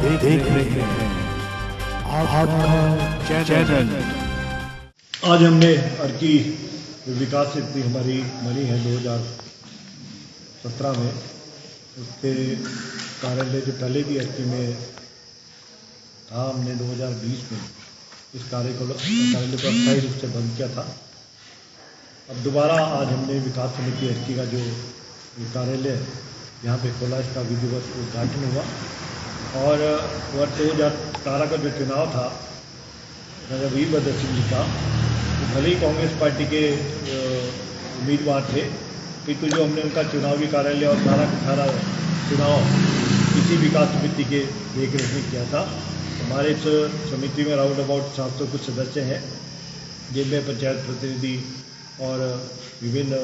देख रहे हैं आपका चैनल। आज हमने अर्की विकास शक्ति हमारी बनी है 2017 में, उसके कार्यालय जो पहले भी अर्की में था, हमने 2020 में इस कार्यालय को अस्थायी रूप से बंद किया था। अब दोबारा आज हमने विकास समिति अर्की का जो कार्यालय यहाँ पे खोला, इसका विधिवत उद्घाटन हुआ। और वर्ष 2018 का जो चुनाव था वीरभद्र सिंह जी का, तो भले ही कांग्रेस पार्टी के उम्मीदवार थे, किंतु जो हमने उनका चुनावी कार्यालय और सारा का सारा चुनाव इसी विकास समिति के देखरेख में किया था। हमारे इस समिति में राउंड अबाउट 700 कुछ सदस्य हैं, जिनमें पंचायत प्रतिनिधि और विभिन्न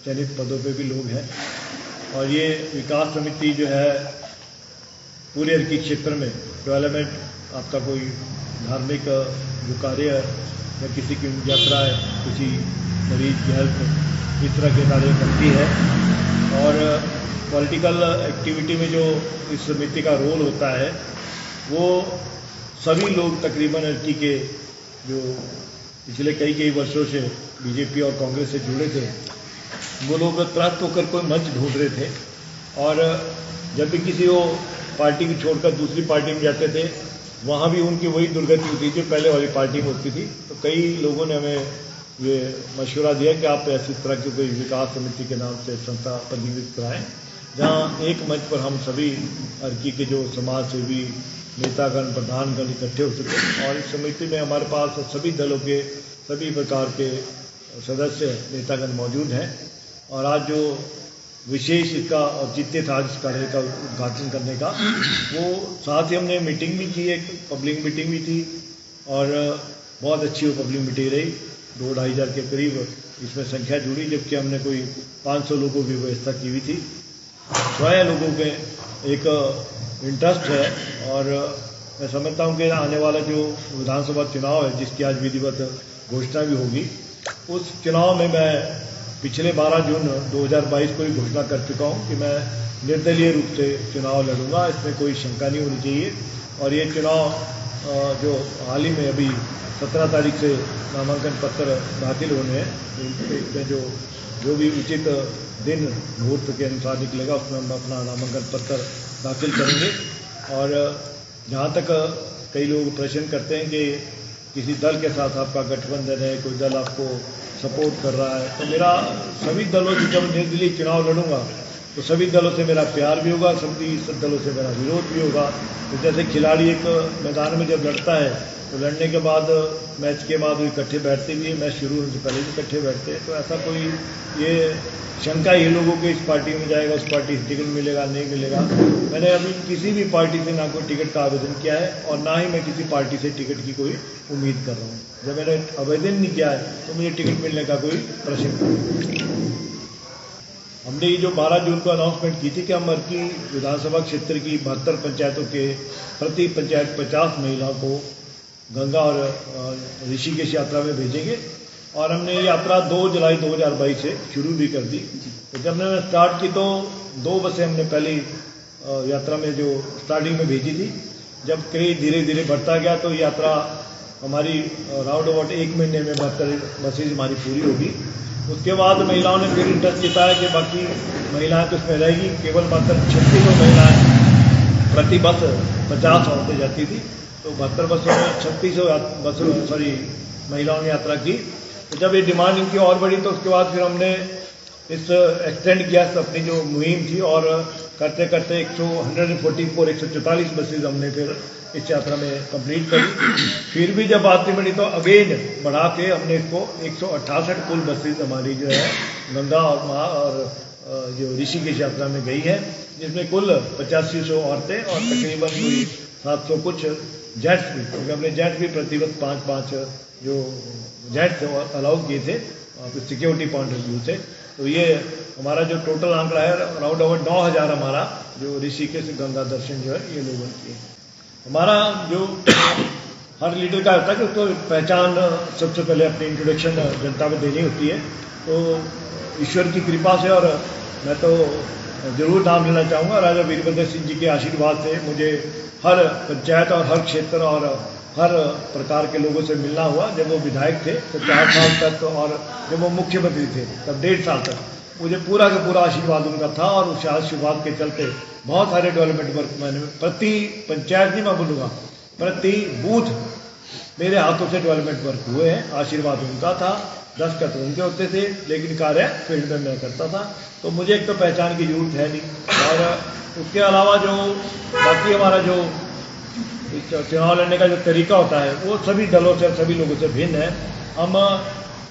चयनित पदों पे भी लोग हैं। और ये विकास समिति जो है पूरे अर्की क्षेत्र में डेवलपमेंट, आपका कोई धार्मिक जो कार्य या किसी की यात्रा है, किसी मरीज की हेल्प, इस तरह के कार्य करती है। और पॉलिटिकल एक्टिविटी में जो इस समिति का रोल होता है, वो सभी लोग तकरीबन अर्की के जो पिछले कई वर्षों से बीजेपी और कांग्रेस से जुड़े थे, वो लोग त्रस्त होकर कोई मंच ढूंढ रहे थे। और जब भी किसी वो पार्टी को छोड़कर दूसरी पार्टी में जाते थे, वहाँ भी उनकी वही दुर्गति होती थी जो पहले वाली पार्टी में होती थी। तो कई लोगों ने हमें ये मशवरा दिया कि आप ऐसी तरह की कोई विकास समिति के नाम से संस्था पंजीकृत कराएं, जहाँ एक मंच पर हम सभी अर्की के जो समाज सेवी नेतागण, प्रधानगण इकट्ठे हो सके। और इस समिति में हमारे पास सभी दलों के सभी प्रकार के सदस्य नेतागण मौजूद हैं। और आज जो विशेष इसका औचित्य था इस कार्य का उद्घाटन करने का, वो साथ ही हमने मीटिंग भी की, एक पब्लिक मीटिंग भी थी, और बहुत अच्छी वो पब्लिक मीटिंग रही। 2-2.5 हज़ार के करीब इसमें संख्या जुड़ी, जबकि हमने कोई 500 लोगों की व्यवस्था की हुई थी। स्वयं लोगों के एक इंटरेस्ट है। और मैं समझता हूँ कि आने वाला जो विधानसभा चुनाव है, जिसकी आज विधिवत घोषणा भी होगी, उस चुनाव में मैं पिछले 12 जून 2022 को ही घोषणा कर चुका हूँ कि मैं निर्दलीय रूप से चुनाव लड़ूंगा। इसमें कोई शंका नहीं होनी चाहिए। और ये चुनाव जो हाल ही में अभी 17 तारीख से नामांकन पत्र दाखिल होने हैं, इसमें जो भी उचित दिन मुहूर्त के अनुसार निकलेगा, उसमें हम अपना नामांकन पत्र दाखिल करेंगे। और जहाँ तक कई लोग प्रश्न करते हैं कि किसी दल के साथ आपका गठबंधन है, कोई दल आपको सपोर्ट कर रहा है, तो मेरा सभी दलों से जब निर्दलीय चुनाव लड़ूंगा तो सभी दलों से मेरा प्यार भी होगा, सभी दलों से मेरा विरोध भी होगा। तो जैसे खिलाड़ी एक मैदान में जब लड़ता है, तो लड़ने के बाद मैच के बाद वो इकट्ठे बैठते भी हैं, मैच शुरू होने से पहले भी इकट्ठे बैठते हैं। तो ऐसा कोई ये शंका ही लोगों को इस पार्टी में जाएगा, उस पार्टी से टिकट मिलेगा नहीं मिलेगा। मैंने अभी किसी भी पार्टी से ना कोई टिकट का आवेदन किया है, और ना ही मैं किसी पार्टी से टिकट की कोई उम्मीद कर रहा हूँ। जब मैंने आवेदन नहीं किया है तो मुझे टिकट मिलने का कोई प्रश्न नहीं। हमने ये जो 12 जून को अनाउंसमेंट की थी कि हम अर्की विधानसभा क्षेत्र की 72 पंचायतों के प्रति पंचायत 50 महिलाओं को गंगा और ऋषिकेश यात्रा में भेजेंगे। और हमने ये यात्रा 2 जुलाई 2022 से शुरू भी कर दी। तो जब मैंने स्टार्ट की तो 2 बसें हमने पहली यात्रा में जो स्टार्टिंग में भेजी थी। जब कई धीरे धीरे बढ़ता गया तो यात्रा हमारी राउंड अबाउट 1 महीने में 72 बसेज हमारी पूरी होगी। उसके बाद महिलाओं ने फिर इंटरेस्ट जताया कि बाकी महिलाएं तो इसमें रहेगी। केवल मात्र 36 महिलाएं प्रति बस 50 औरतें जाती थी, तो 72 बसों में 36 महिलाओं ने यात्रा की। तो जब ये डिमांड इनकी और बढ़ी तो उसके बाद फिर हमने इस एक्सटेंड किया अपनी जो मुहिम थी, और करते करते 144 बसेज हमने फिर इस यात्रा में कंप्लीट करी। फिर भी जब बात नहीं बनी तो अगेन बढ़ा के हमने इसको 168 कुल बसेज हमारी जो है गंगा और जो ऋषिकेश यात्रा में गई है, जिसमें कुल 8500 औरतें और तकरीबन कोई 700 कुछ जेट्स भी, क्योंकि हमने जेट्स भी प्रतिवर्ष 5-5 जो जेट्स अलाउ किए थे सिक्योरिटी पॉइंट ऑफ व्यू से। तो ये हमारा जो टोटल आंकड़ा है अराउंड 9000 हमारा जो ऋषिकेश गंगा दर्शन जो है ये लोगों की। हमारा जो हर लीडर का होता है कि उसको पहचान सबसे पहले अपनी इंट्रोडक्शन जनता में देनी होती है। तो ईश्वर की कृपा से, और मैं तो जरूर नाम लेना चाहूँगा। राजा वीरभद्र सिंह जी के आशीर्वाद से मुझे हर पंचायत और हर क्षेत्र और हर प्रकार के लोगों से मिलना हुआ। जब वो विधायक थे तो 4 साल तक, और जब वो मुख्यमंत्री थे तब 1.5 साल तक मुझे पूरा का पूरा आशीर्वाद उनका था। और उस आशीर्वाद के चलते बहुत सारे डेवलपमेंट वर्क मैंने प्रति पंचायत नहीं मैं बोलूँगा, प्रति बूथ मेरे हाथों से डेवलपमेंट वर्क हुए हैं। आशीर्वाद उनका था, दस्तखत उनके होते थे, लेकिन कार्य फील्ड में मैं करता था। तो मुझे एक तो पहचान की जरूरत है नहीं, और उसके अलावा जो बाकी हमारा जो चुनाव लड़ने का जो तरीका होता है वो सभी दलों से, सभी लोगों से भिन्न है। हम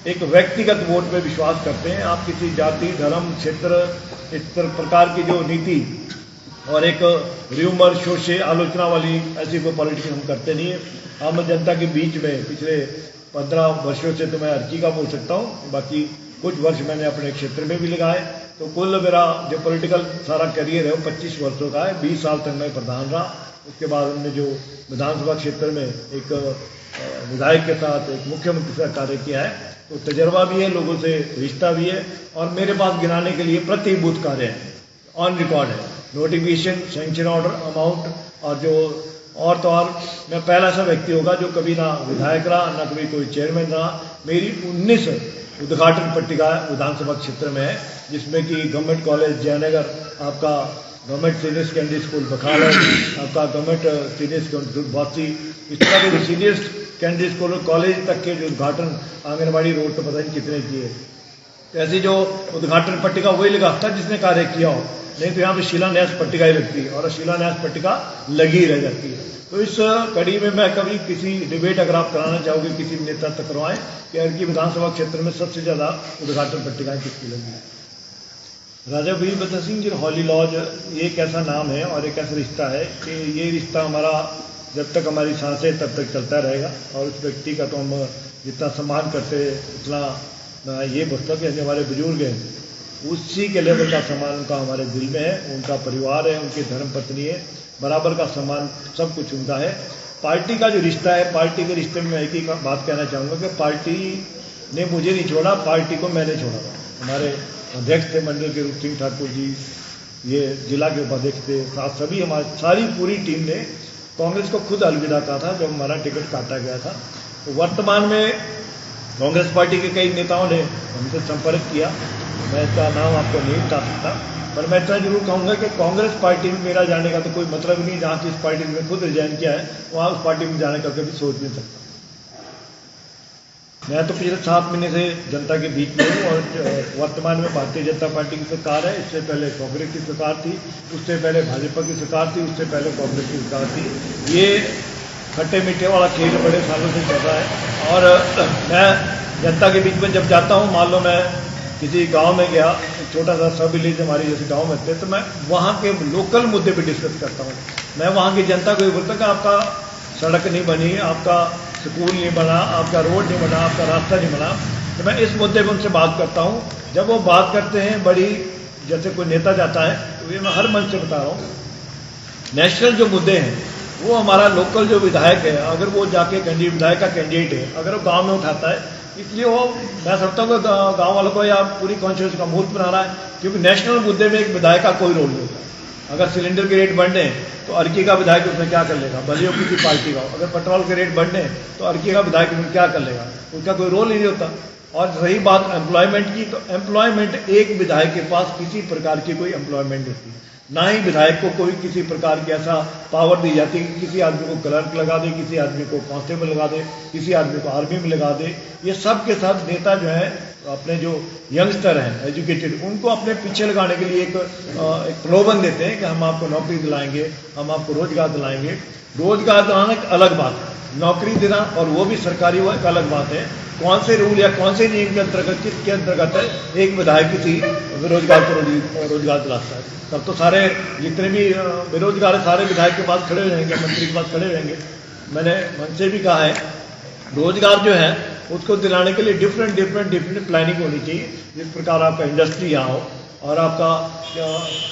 एक व्यक्तिगत वोट पे विश्वास करते हैं। आप किसी जाति, धर्म, क्षेत्र, इस प्रकार की जो नीति और एक र्यूमर, शोषे, आलोचना वाली ऐसी कोई पॉलिटिक्स हम करते नहीं है। हम जनता के बीच में पिछले 15 वर्षों से तो मैं अर्जी का बोल सकता हूँ, बाकी कुछ वर्ष मैंने अपने क्षेत्र में भी लगाए। तो कुल मेरा जो पॉलिटिकल सारा करियर है वो 25 वर्षों का है। 20 साल तक मैं प्रधान रहा। उसके बाद हमने जो विधानसभा क्षेत्र में एक विधायक के साथ एक मुख्यमंत्री का कार्य किया है, तो तजर्बा भी है, लोगों से रिश्ता भी है। और मेरे पास गिनाने के लिए प्रति बूथ कार्य है, ऑन रिकॉर्ड है, नोटिफिकेशन, सैंक्शन ऑर्डर, अमाउंट, और जो और तो और मैं पहला ऐसा व्यक्ति होगा जो कभी ना विधायक रहा, ना कभी कोई चेयरमैन रहा। मेरी 19 उद्घाटन पट्टिका विधानसभा क्षेत्र में है, जिसमें कि गवर्नमेंट कॉलेज जयनगर, आपका government senior secondary school Bakhal, आपका गवर्नमेंट सीनियर सेकेंडरी स्कूल बौसी, इस तरह के सीनियर सेकेंडरी स्कूल कॉलेज तक के जो उद्घाटन आंगनबाड़ी रोड तो पता नहीं कितने किए। ऐसी जो उद्घाटन पट्टिका वही लगा था जिसने कार्य किया हो, नहीं तो यहाँ पे शिलान्यास पट्टिका ही लगती है, और शिलान्यास पट्टिका लगी रह जाती है। तो इस कड़ी में मैं कभी किसी डिबेट अगर आप कराना चाहोगे किसी नेता तक करवाएं कि अर्की विधानसभा क्षेत्र में सबसे ज़्यादा उद्घाटन पट्टिकाएं किसकी लगी है। राजा वीरभद्र सिंह जी हॉली लॉज ये एक ऐसा नाम है और एक ऐसा रिश्ता है कि ये रिश्ता हमारा जब तक हमारी सांसें तब तक चलता रहेगा। और उस व्यक्ति का तो हम जितना सम्मान करते उतना ये बोलता कि हमारे बुजुर्ग हैं, उसी के लेवल का सम्मान उनका हमारे दिल में है। उनका परिवार है, उनकी धर्मपत्नी है, बराबर का सम्मान सब कुछ उनका है। पार्टी का जो रिश्ता है, पार्टी के रिश्ते में मैं एक ही बात कहना चाहूँगा कि पार्टी ने मुझे नहीं छोड़ा, पार्टी को मैंने छोड़ा था। हमारे अध्यक्ष थे मंडल के रूप सिंह ठाकुर जी, ये जिला के उपाध्यक्ष थे, साथ सभी हमारी सारी पूरी टीम ने कांग्रेस को खुद अलविदा कहा था जब हमारा टिकट काटा गया था। तो वर्तमान में कांग्रेस पार्टी के कई नेताओं ने हमसे संपर्क किया। मैं इसका नाम आपको नहीं बता सकता, पर मैं इतना जरूर कहूँगा कि कांग्रेस पार्टी में मेरा जाने का तो कोई मतलब ही नहीं। जहाँ की इस पार्टी में खुद रिजाइन किया है वहाँ उस पार्टी में जाने का कभी सोच नहीं सकता। मैं तो पिछले 7 महीने से जनता के बीच में हूँ, और वर्तमान में भारतीय जनता पार्टी की सरकार है। इससे पहले कांग्रेस की सरकार थी, उससे पहले भाजपा की सरकार थी, उससे पहले कांग्रेस की सरकार थी। ये खट्टे मीठे वाला खेल बड़े सालों से चल रहा है। और मैं जनता के बीच में जब जाता हूँ, मान लो मैं किसी गांव में गया, छोटा सा सब विलेज हमारी जैसे गांव में थे, तो मैं वहाँ के लोकल मुद्दे पे डिस्कस करता हूँ। मैं वहाँ की जनता को ये बोलता कि आपका सड़क नहीं बनी, आपका स्कूल नहीं बना, आपका रोड नहीं बना, आपका रास्ता नहीं बना। तो मैं इस मुद्दे पर उनसे बात करता हूँ। जब वो बात करते हैं, बड़ी जैसे कोई नेता जाता है, तो ये मैं हर मंच से बता रहा हूँ, नेशनल जो मुद्दे हैं वो हमारा लोकल जो विधायक है, अगर वो जाके विधायक का कैंडिडेट है, अगर वो गाँव में उठाता है, इसलिए वो मैं समझता हूँ गाँव वालों को या पूरी कॉन्स्टिट्यूंसी का मूर्त बना रहा है, क्योंकि नेशनल मुद्दे में एक विधायक का कोई रोल नहीं होता। अगर सिलेंडर के रेट बढ़ने तो अर्की का विधायक उसमें क्या कर लेगा, भले वो किसी पार्टी का हो। अगर पेट्रोल के रेट बढ़ने तो अर्की का विधायक उसमें क्या कर लेगा, उसका कोई रोल ही नहीं होता। और रही बात एम्प्लॉयमेंट की, तो एम्प्लॉयमेंट एक विधायक के पास किसी प्रकार की कोई एम्प्लॉयमेंट होती है, ना ही विधायक को कोई किसी प्रकार की ऐसा पावर दी जाती है कि किसी आदमी को क्लर्क लगा दे, किसी आदमी को कांस्टेबल लगा दे, किसी आदमी को आर्मी में लगा दे। ये सब के सब नेता जो है अपने जो यंगस्टर हैं, एजुकेटेड, उनको अपने पीछे लगाने के लिए एक प्रलोभन देते हैं कि हम आपको नौकरी दिलाएंगे, हम आपको रोजगार दिलाएंगे। रोजगार दिलाना एक अलग बात है, नौकरी देना और वो भी सरकारी, वो एक अलग बात है। कौन से रूल या कौन से नियम के अंतर्गत, किसके अंतर्गत है एक विधायक किसी बेरोजगार को रोजगार दिलाता है? तब तो सारे जितने भी बेरोजगार है सारे विधायक के पास खड़े रहेंगे, मंत्री के पास खड़े रहेंगे। मैंने मन से भी कहा है, रोजगार जो है उसको दिलाने के लिए डिफरेंट प्लानिंग होनी चाहिए। जिस प्रकार आपका इंडस्ट्री यहाँ हो और आपका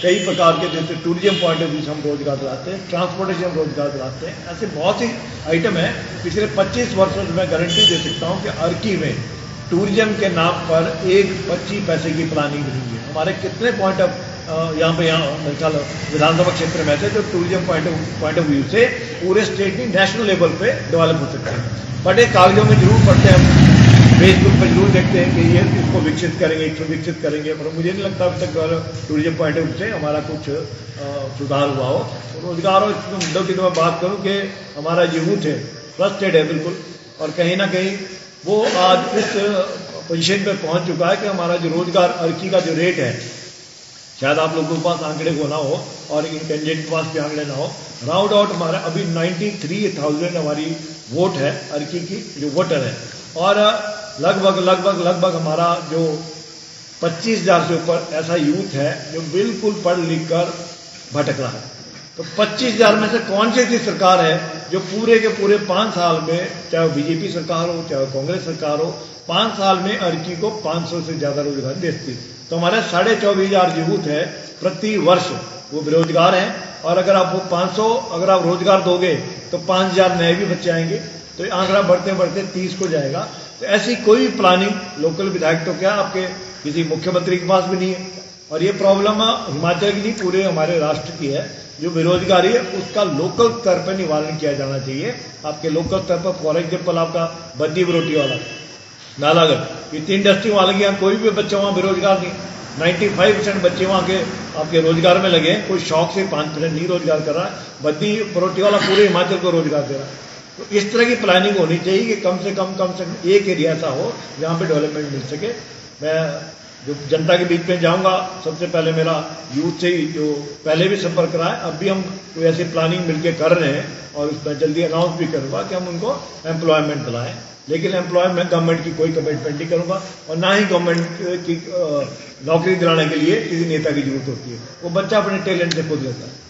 कई प्रकार के जैसे टूरिज्म पॉइंट ऑफ व्यू से हम रोजगार दिलाते हैं, ट्रांसपोर्टेशन रोजगार दिलाते हैं, ऐसे बहुत सी आइटम है। पिछले 25 वर्षों से मैं गारंटी दे सकता हूँ कि अर्की में टूरिज्म के नाम पर एक 25 पैसे की प्लानिंग नहीं है। हमारे कितने पॉइंट ऑफ मेरे ख्याल विधानसभा क्षेत्र में थे जो टूरिज्म पॉइंट ऑफ व्यू से पूरे स्टेट की नेशनल लेवल पे डेवलप हो सकते हैं। बट एक कागजों में जरूर पढ़ते हैं, फेसबुक पर जरूर देखते हैं कि ये इसको विकसित करेंगे, इसको विकसित करेंगे, पर मुझे नहीं लगता अभी तक टूरिज्म पॉइंट ऑफ व्यू से हमारा कुछ सुधार हुआ हो। रोजगार और मुद्दों की तो मैं बात करूँ कि हमारा यूथ है, फ्रस्ट्रेटेड है बिल्कुल, और कहीं ना कहीं वो आज इस पोजीशन पर पहुंच चुका है कि हमारा जो रोजगार अर्की का जो रेट है, शायद आप लोगों के पास आंकड़े को ना हो और इन कैंडिडेट के पास भी आंकड़े ना हो, राउंड आउट हमारा अभी 93,000 हमारी वोट है अर्की की जो वोटर है, और लगभग हमारा जो 25,000 से ऊपर ऐसा यूथ है जो बिल्कुल पढ़ लिख कर भटक रहा है। तो 25,000 में से कौन सी ऐसी सरकार है जो पूरे के पूरे 5 साल में, चाहे बीजेपी सरकार हो चाहे कांग्रेस सरकार हो, 5 साल में अर्की को 500 से ज्यादा रोजगार देती? तो हमारे 24,500 यूथ है प्रति वर्ष वो बेरोजगार हैं, और अगर आप वो 500 अगर आप रोजगार दोगे तो 5,000 नए भी बच्चे आएंगे, तो आंकड़ा बढ़ते बढ़ते 30 को जाएगा। तो ऐसी कोई प्लानिंग लोकल विधायक तो क्या आपके किसी मुख्यमंत्री के पास भी नहीं है। और ये प्रॉब्लम हिमाचल की नहीं, पूरे हमारे राष्ट्र की है। जो बेरोजगारी है उसका लोकल स्तर पर निवारण किया जाना चाहिए। आपके लोकल स्तर पर फॉर एग्जाम्पल आपका बद्दी बरोटी वाला, नालागढ़, इतनी इंडस्ट्री वहां लगी, कोई भी बच्चा वहां बेरोजगार नहीं। 95% बच्चे वहां के आपके रोजगार में लगे, कोई शौक से 5% नहीं रोजगार कर रहा है। बद्दी बरोटी वाला पूरे हिमाचल को रोजगार दे रहा है। तो इस तरह की प्लानिंग होनी चाहिए कि कम से कम एक एरिया ऐसा हो जहां पे डेवलपमेंट मिल सके। मैं जो जनता के बीच में जाऊंगा, सबसे पहले मेरा यूथ से ही जो पहले भी संपर्क रहा है, अब भी हम कोई ऐसी प्लानिंग मिलकर कर रहे हैं और उसमें जल्दी अनाउंस भी करूंगा कि हम उनको एम्प्लॉयमेंट दिलाएं। लेकिन एम्प्लॉयमेंट गवर्नमेंट की कोई कमिटमेंट नहीं करूंगा, और ना ही गवर्नमेंट की नौकरी दिलाने के लिए किसी नेता की जरूरत होती है। वो बच्चा अपने टैलेंट से खुद लेता है।